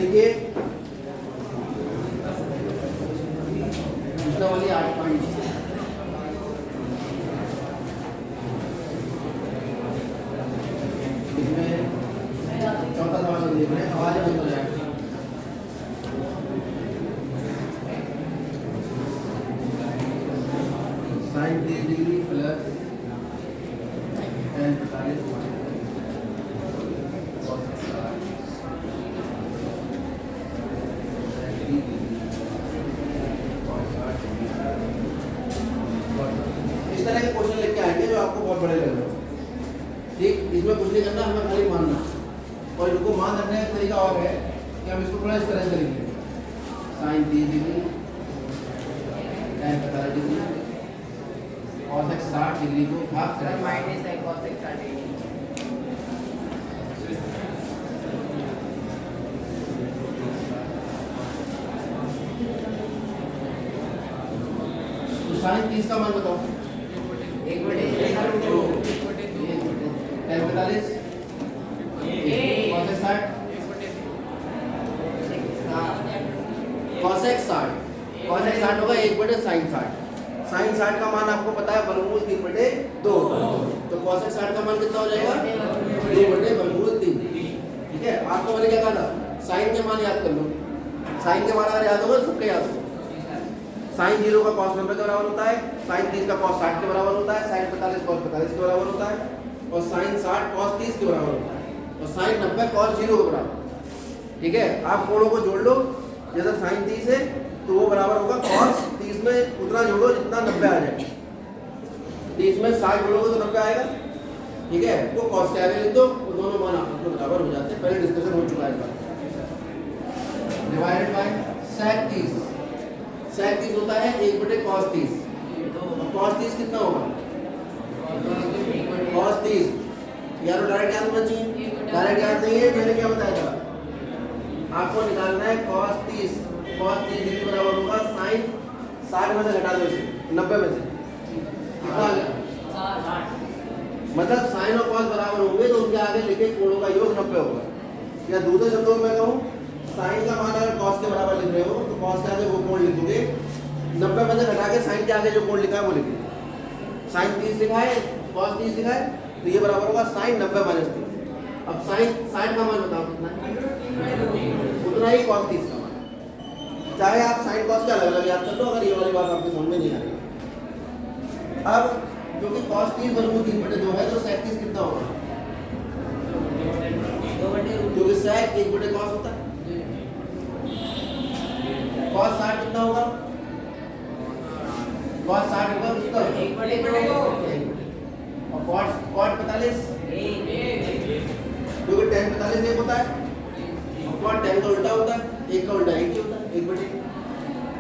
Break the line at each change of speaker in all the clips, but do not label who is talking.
देखिए दूसरा वाली 8 पॉइंट इसमें चौथा सवाल देख रहे हैं, आवाज बंद हो जाएगा। साइन 30 डिग्री प्लस tan 45 इस तरह के क्वेश्चन लेके आएंगे जो आपको बहुत बड़े लग रहे हो। ठीक, इसमें कुछ नहीं करना, हमें खाली मानना, और इनको मान रखने का तरीका और है कि हम इसको थोड़ा इस तरह से लिखेंगे, sine 30 degree tan 45 degree cos x 60 degree को भाग करें
माइनस है cos x 60 डिग्री।
तो साइन 30 का मान बताओ।
1/2
tan 45 cos x 60 cos x 60 होगा 1/sin 60। साइन 60 का मान आपको पता है वर्गमूल 3/2, तो cos x 60 का मान कितना हो जाएगा 2/3। ठीक है, आपको मैंने क्या कहा था, साइन के मान याद कर लो। साइन के मान अगर याद होगा सबके याद होगा। साइन 0 का cos 90 के बराबर होता है, साइन 30 का cos 60 के बराबर होता है, साइन 45 cos 45 के बराबर होता है, और साइन 60 cos 30 के बराबर होता है, और साइन 90 cos 0 के बराबर। ठीक है, आप कोणों को जोड़ लो, जैसे साइन 30 है तो वो बराबर होगा cos 30 में उतना जोड़ो जितना 90 आ जाए। 30 में 60 जोड़ोगे तो 90 आएगा। ठीक है, वो cos के आगे लिख दो, वो दोनों मान आपस में बराबर हो जाते हैं। पहले डिस्कशन हो चुका है इसका। डिवाइडेड बाय sec 30, sec 30 होता है 1/cos 30, और cos 30 कितना होगा cos 30, या तो डायरेक्ट याद होना चाहिए, डायरेक्ट याद नहीं है। मैंने क्या बताया था आपको, निकालना है cos 30 डिग्री बराबर होगा साइन 60 में से घटा दो इसे 90 में से, कितना आ गया, मतलब साइन और cos बराबर होंगे तो उनके आगे लिखे कोणों का योग 90 होगा। या दूसरे शब्दों में मैं कहूँ, साइन का मान अगर cos के बराबर लिख रहे हो तो cos के आगे वो कोण लिखोगे, 90 में से घटा के साइन के आगे जो कोण लिखा है वो लिखोगे। साइन 30 लिखा है, cos 30 लिखा है, तो ये बराबर होगा साइन 90 - 30। अब साइन 60 का मान बताओ कितना है, उतना ही cos 30 का मान। चाहे आप साइन cos के अलग अलग याद कर लो, अगर ये वाली बात आपके समझ में नहीं आ रही। अब क्योंकि cos 30 वर्गमूल 3/2 है तो sec 30 कितना होगा, क्योंकि sec 1/cos होता है। cos 60 कितना होगा, cos 60 होगा उसका
1/2,
और cot 45 क्योंकि tan 45 एक होता है, और cot tan का उल्टा होता है, एक का उल्टा एक ही होता है, 1/2,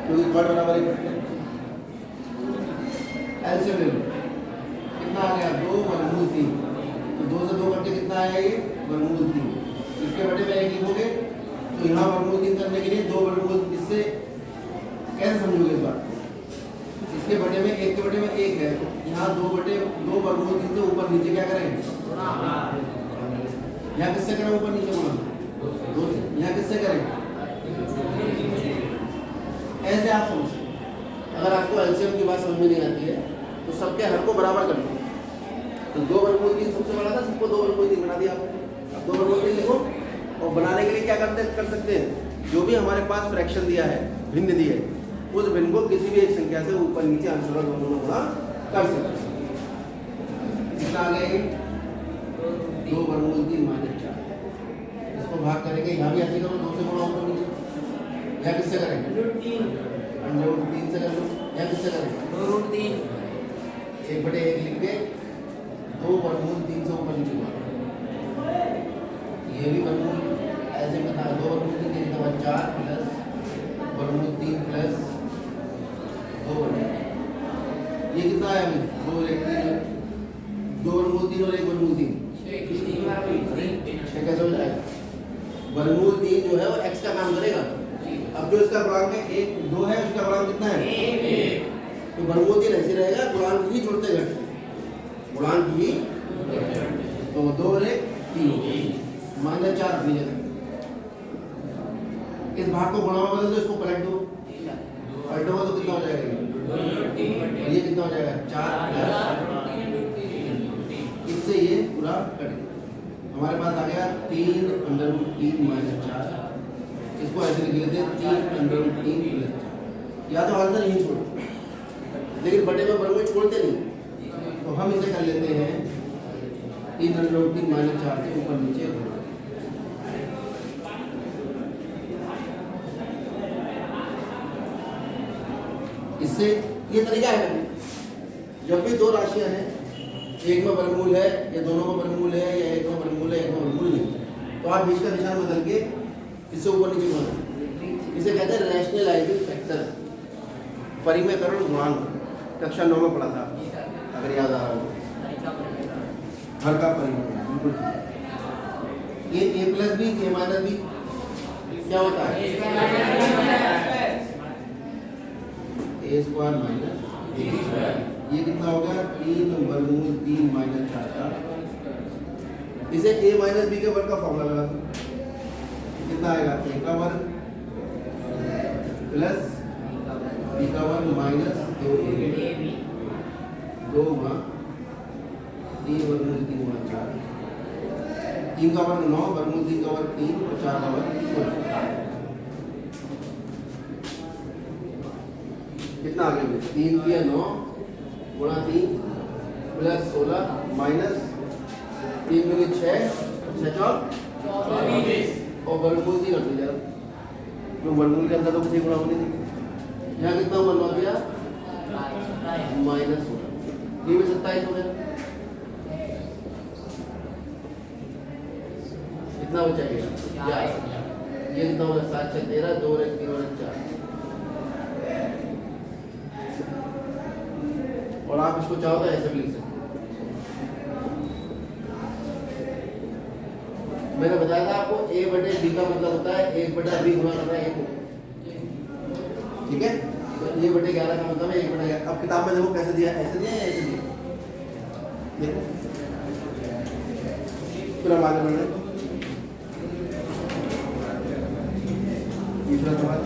क्योंकि cot बराबर 1/2। एलसीएम ले लो, कितना आ गया 2/3, तो 2 से 2 करके कितना आएगा ये 2/3। इसके बटे में एक लिखोगे तो यहाँ 2/3 करने के लिए 2/3, इससे कैसे समझोगे इस बात, इसके बटे में 1 के बटे में 1 है, यहाँ 2/3 से ऊपर नीचे क्या करेंगे, यहाँ किससे करें ऊपर नीचे गुणा, 2 से, यहाँ किससे करें, ऐसे आप समझ। अगर आपको एलसीएम की बात समझ में नहीं आती है तो सबके हर को बराबर कर लो, तो 2/3 सबसे बड़ा था, सबको 2/3 बना दिया आपने। अब 2/3 लिखो, और बनाने के लिए क्या कर सकते हैं, जो भी हमारे पास फ्रैक्शन दिया है, भिन्न दिए, उस भिन्न को किसी भी एक संख्या से ऊपर नीचे अंशों दोनों में गुणा कर सकते हैं। कितना आ गया 2/3 - 4। इसको भाग करेंगे, यहाँ भी ऐसे करो, 2 से गुणा ऊपर नीचे, या किससे करेंगे √3 से कर लो, या किससे करेंगे
√3,
1/1 लिख के 2/3 से ऊपर नीचे गुणा, ये भी वर्गमूल ऐसे बता 2/3 की जगह 4 प्लस √3 प्लस 2/3, ये कितना आया अभी 2/3 2/3 और 1/3 कैसे हो जाएगा, √3 जो है वो x का काम करेगा। अब जो इसका गुणांक है 1 2 है, उसका गुणांक कितना है 1, तो √3 ऐसे रहेगा, गुणांक ही जोड़ते घटते, गुणांक ही, तो 2 और 1 3, -4 अपनी जगह। इस भाग को गुणा में बदल दो, इसको पलट दो,
जी सर।
पलटोगे तो कितना हो जाएगा ये? और ये कितना हो जाएगा? 4 प्लस, इससे ये पूरा कट गया। हमारे पास आ गया 3 अंडर रूट 3 माइनस 4। इसको ऐसे लिख लेते हैं 3 अंडर रूट 3 प्लस 4। या तो आंसर यहीं छोड़ो, लेकिन बटे में वर्गमूल छोड़ते नहीं, तो हम इसे कर लेते हैं 3 अंडर रूट 3 माइनस 4 से ऊपर नीचे होगा। इससे ये तरीका है, जब भी दो राशियां हैं, एक में वर्गमूल है या दोनों में वर्गमूल है या एक में वर्गमूल है एक में वर्गमूल नहीं, तो आप बीच का निशान बदल के इससे ऊपर नीचे घुमाना, इसे कहते हैं रैशनलाइजिंग फैक्टर, परिमेयकरण गुणांक। कक्षा 9 में पढ़ा था,
जी सर।
अगर याद आ रहा हो। हर का परिमेय, बिल्कुल। ये a plus b a minus b क्या होता है? a स्क्वायर माइनस ये कितना हो गया? 3 वर्गमूल 3 माइनस 4 का। इसे a माइनस बी के वर्ग का फॉर्मूला लगा दो, कितना आएगा? a का वर्ग प्लस b का वर्ग माइनस 2a 2 गुणा 3 वर्गमूल 3 गुणा 4, 3 का वर्ग 9 वर्गमूल 3 का वर्ग 3 और 4 का वर्ग 16। कितना आ गया? 3 किया 9 गुणा 3 प्लस 16 माइनस 3 में 6 6 और वर्गमूल 3 हट गया, तो वर्गमूल के अंदर तो कुछ गुणा होने नहीं। यहाँ कितना बन गया? माइनस 16, ये भी 27 हो गया। कितना बचेगा? ये कितना होगा? 7 6 13 2 और 1 3 और 1 4। और आप इसको चाहो तो ऐसे भी लिख सकते हो। मैंने बताया था आपको a बटे b का मतलब होता है 1 बटा b गुणा करना है a को, ठीक है? तो a बटे 11 का मतलब है 1 बटा 11। अब किताब में देखो कैसे दिया, ऐसे दिया या ऐसे दिया, देखो। फिर हम आगे बढ़ रहे हैं। तीसरा सवाल,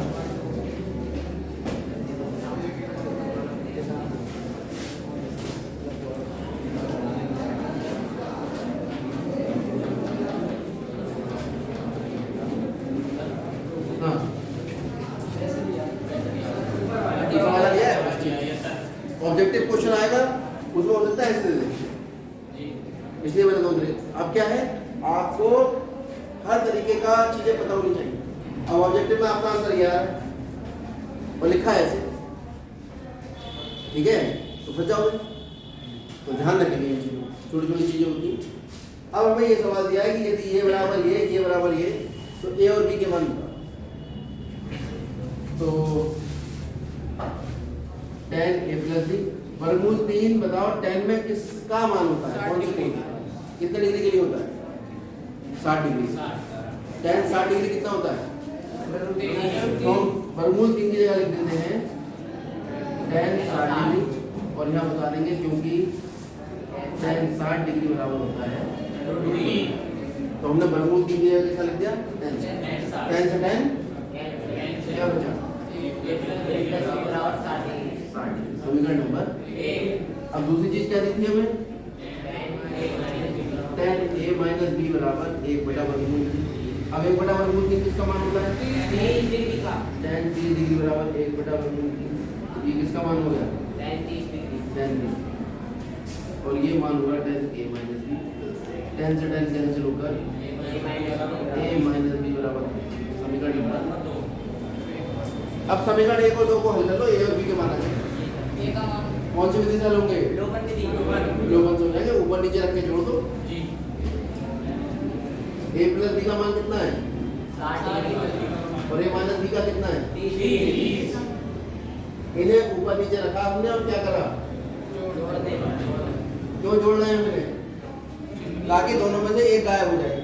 ऑब्जेक्टिव क्वेश्चन आएगा उसमें हो सकता है ऐसे दे दे, इसलिए मैंने दो दिए। अब क्या है, आपको हर तरीके का चीजें पता होनी चाहिए। अब ऑब्जेक्टिव में आपका आंसर यह है और लिखा है ऐसे, ठीक है? तो फंस जाओगे, तो ध्यान रखेंगे इन चीजों, छोटी छोटी चीजें होती। अब हमें ये सवाल दिया है कि यदि ये बराबर ये बराबर ये, तो ए और बी के मान बताओ। तो tan a प्लस बी वर्गमूल 3 बताओ, tan में किसका मान होता है? कौन सी डिग्री? कितने डिग्री के लिए होता है? 60 डिग्री। tan 60 डिग्री कितना होता है? तो वर्गमूल 3 की जगह लिख देते हैं tan 60 डिग्री, और यहाँ बता देंगे क्योंकि tan 60 डिग्री बराबर होता है, तो हमने वर्गमूल 3 की जगह कितना लिख दिया? tan से tan क्या बचा? समीकरण नंबर 1। अब दूसरी चीज क्या दी थी हमें? tan a माइनस बी बराबर 1 बटा वर्गमूल 3। अब 1 बटा वर्गमूल 3 किसका मान होता है? tan 30 डिग्री बराबर 1 बटा वर्गमूल 3। ये किसका मान हो गया? tan 30। और ये मान होगा tan a minus b. tan से tan कैंसिल होकर a माइनस बी बराबर समीकरण नंबर 2। अब समीकरण 1 और 2 को हल कर लो, a और b के मान आ जाएंगे। कौन सी विधि से हल होंगे? लोगन से हो जाएंगे, ऊपर नीचे रख के जोड़ दो। a प्लस b का मान कितना है? 60 और a माइनस b का कितना है? 30। इन्हें ऊपर नीचे रखा हमने और क्या करा? क्यों जोड़ रहे हैं हमने? ताकि दोनों में से एक गायब हो जाए।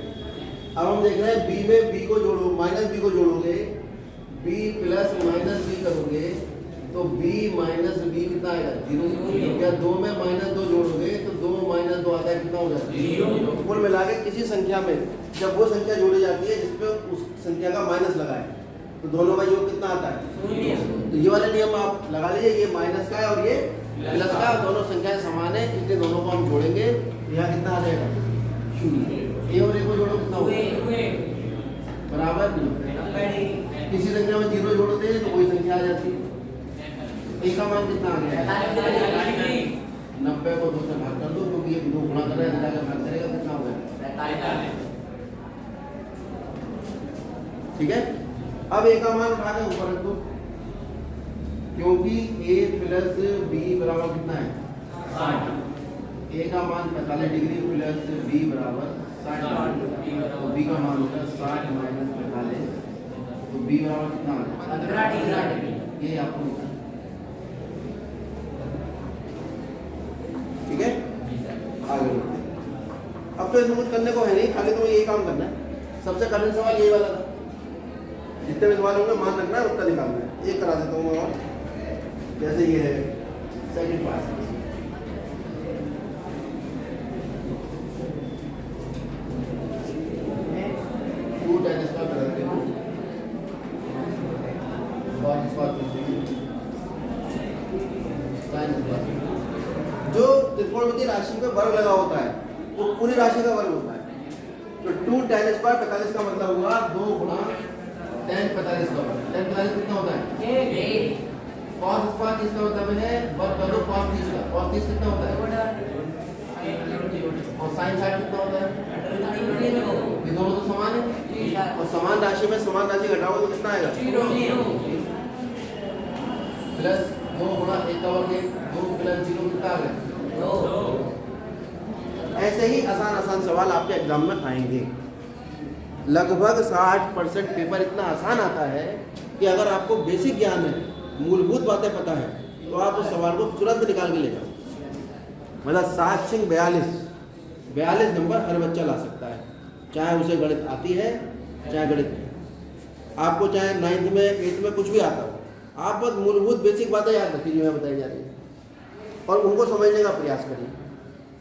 अब हम देख रहे हैं b में b को जोड़ो, माइनस b को जोड़ोगे, b प्लस माइनस b करोगे तो b माइनस b कितना आएगा? 0। या 2 में माइनस 2 जोड़ोगे तो 2 माइनस 2 आता है, कितना होगा? 0। कुल मिला के किसी संख्या में जब वो संख्या जोड़ी जाती है जिसपे उस संख्या का माइनस लगा है, तो दोनों का योग कितना आता है? तो ये वाला नियम आप लगा लीजिए, ये माइनस का है और ये प्लस का है, दोनों संख्याएं समान है, इसलिए दोनों को हम जोड़ेंगे तो यहाँ कितना आ जाएगा? 0। ए और ए को जोड़ो कितना होगा? बराबर किसी संख्या में 0 जोड़ते हैं तो कोई संख्या आ जाती है। ए का मान कितना आ गया? 90 को 2 से भाग कर दो, क्योंकि ये 2 गुणा कर रहा है, जाकर भाग करेगा, कितना होगा? ठीक है। अब ए का मान उठा के ऊपर रख दो, क्योंकि a प्लस बी बराबर कितना है? 60। ए का मान 45 डिग्री प्लस बी बराबर 60, तो बी का मान होगा 60 माइनस 45, तो बी बराबर कितना आ गया? 15 डिग्री। ये आपको निकालना है। ठीक है, आगे बढ़ते हैं। अब तो इसमें कुछ करने को है नहीं, खाली तो ये काम करना है। सबसे कठिन सवाल यही वाला था, जितने भी सवाल होंगे मान रखना है, उत्तर निकालना है। एक करा देता हूँ और, जैसे ये है सेकंड पार्ट, जो त्रिकोणमितीय राशि पे वर्ग लगा होता है वो पूरी राशि का वर्ग होता है। तो 2 tan स्क्वायर 45 का मतलब हुआ 2 गुणा tan 45 का वर्ग। tan 45 कितना होता है? cos स्क्वायर 30 का मतलब है वर्ग कर दो cos 30 का। cos 30 कितना होता है? और sin 60 कितना होता है? ये दोनों तो समान है, और समान राशि में समान राशि घटाओ तो कितना आएगा? 0 प्लस 2 गुणा 1 का वर्ग 2 प्लस 0 कितना आ गया? 2। ऐसे ही आसान सवाल आपके एग्जाम में आएंगे। लगभग 60% पेपर इतना आसान आता है कि अगर आपको बेसिक ज्ञान है, मूलभूत बातें पता है, तो आप उस सवाल को तुरंत निकाल के ले जाओ। मतलब 7 सिंह 42 नंबर हर बच्चा ला सकता है, चाहे उसे गणित आती है चाहे गणित नहीं। आपको चाहे 9th में 8th में कुछ भी आता हो, आप बस मूलभूत बेसिक बातें याद रखिए जो यहाँ बताई जा रही है, और उनको समझने का प्रयास करिए।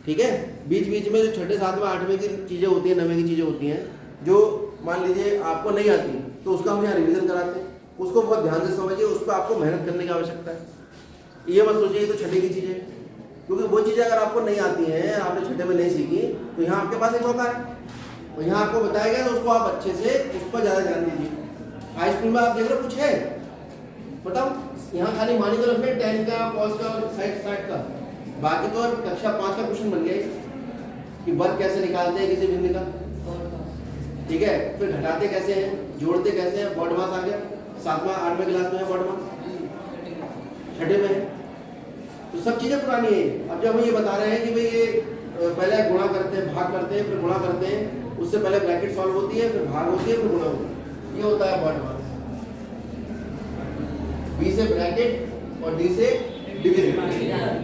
ठीक है, बीच बीच में जो छठे 7वें 8वें की चीज़ें होती हैं, 9वें की चीज़ें होती हैं, जो मान लीजिए आपको नहीं आती, तो उसका हम यहाँ रिवीजन कराते हैं, उसको बहुत ध्यान से समझिए, उस पर आपको मेहनत करने की आवश्यकता है। ये मत सोचिए तो छठे की चीज़ें, क्योंकि वो चीज़ें अगर आपको नहीं आती हैं, आपने छठे में नहीं सीखी, तो यहाँ आपके पास एक मौका है, और यहाँ आपको बताया गया तो उसको आप अच्छे से उस पर ज़्यादा ध्यान दीजिए। हाई स्कूल में आप देख रहे हो कुछ है बताओ, यहाँ खाली मानी तो रखना 10 का, cos का और साइड का, बाकी तो कक्षा 5 का क्वेश्चन बन गया कि वर्ग कैसे निकालते हैं किसी बिंदु का। ठीक है, फिर घटाते कैसे हैं, जोड़ते कैसे हैं, बॉड मास आ गया, 7वां 8वें क्लास में है बॉड मास, छठे में है, तो सब चीज़ें पुरानी है। अब जब हम ये बता रहे हैं कि भाई ये पहले गुणा करते हैं, भाग करते हैं, फिर गुणा करते हैं, उससे पहले ब्रैकेट सॉल्व होती है, फिर भाग होती है, फिर गुणा होता है, ये होता है बॉड मास। बी से ब्रैकेट और डी से डिवीजन।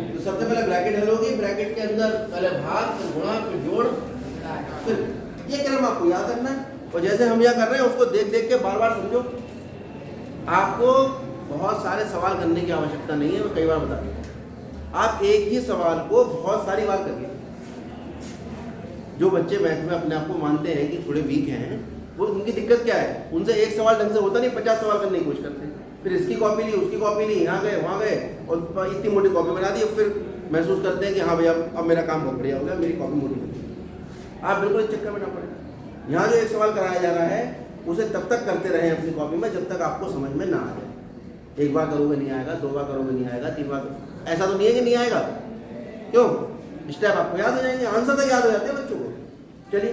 तो सबसे पहले ब्रैकेट हल होगी, ब्रैकेट के अंदर पहले भाग, फिर गुणा, फिर जोड़, फिर ये क्रम आपको याद रखना है। और जैसे हम यह कर रहे हैं उसको देख देख के बार बार समझो। आपको बहुत सारे सवाल करने की आवश्यकता नहीं है, मैं कई बार बता दूँ, आप एक ही सवाल को बहुत सारी बार करिए। जो बच्चे मैथ में अपने आप को मानते हैं कि थोड़े वीक हैं, वो उनकी दिक्कत क्या है, उनसे एक सवाल ढंग से होता नहीं, 50 सवाल करने की कोशिश करते हैं, फिर इसकी कॉपी ली, उसकी कॉपी ली, यहाँ गए वहाँ गए, और इतनी मोटी कॉपी बना दी, और फिर महसूस करते हैं कि हाँ भैया अब मेरा काम बहुत बढ़िया हो गया, मेरी कॉपी मोटी बन गई। आप बिल्कुल इस चक्कर में ना पड़े। यहाँ जो एक सवाल कराया जा रहा है उसे तब तक करते रहें अपनी कॉपी में जब तक आपको समझ में ना आ जाए। एक बार करोगे नहीं आएगा, 2 बार करोगे नहीं आएगा, 3 बार, ऐसा तो नहीं है कि नहीं आएगा। क्यों? स्टेप आपको याद हो जाएंगे, आंसर तक याद हो जाते हैं बच्चों को। चलिए।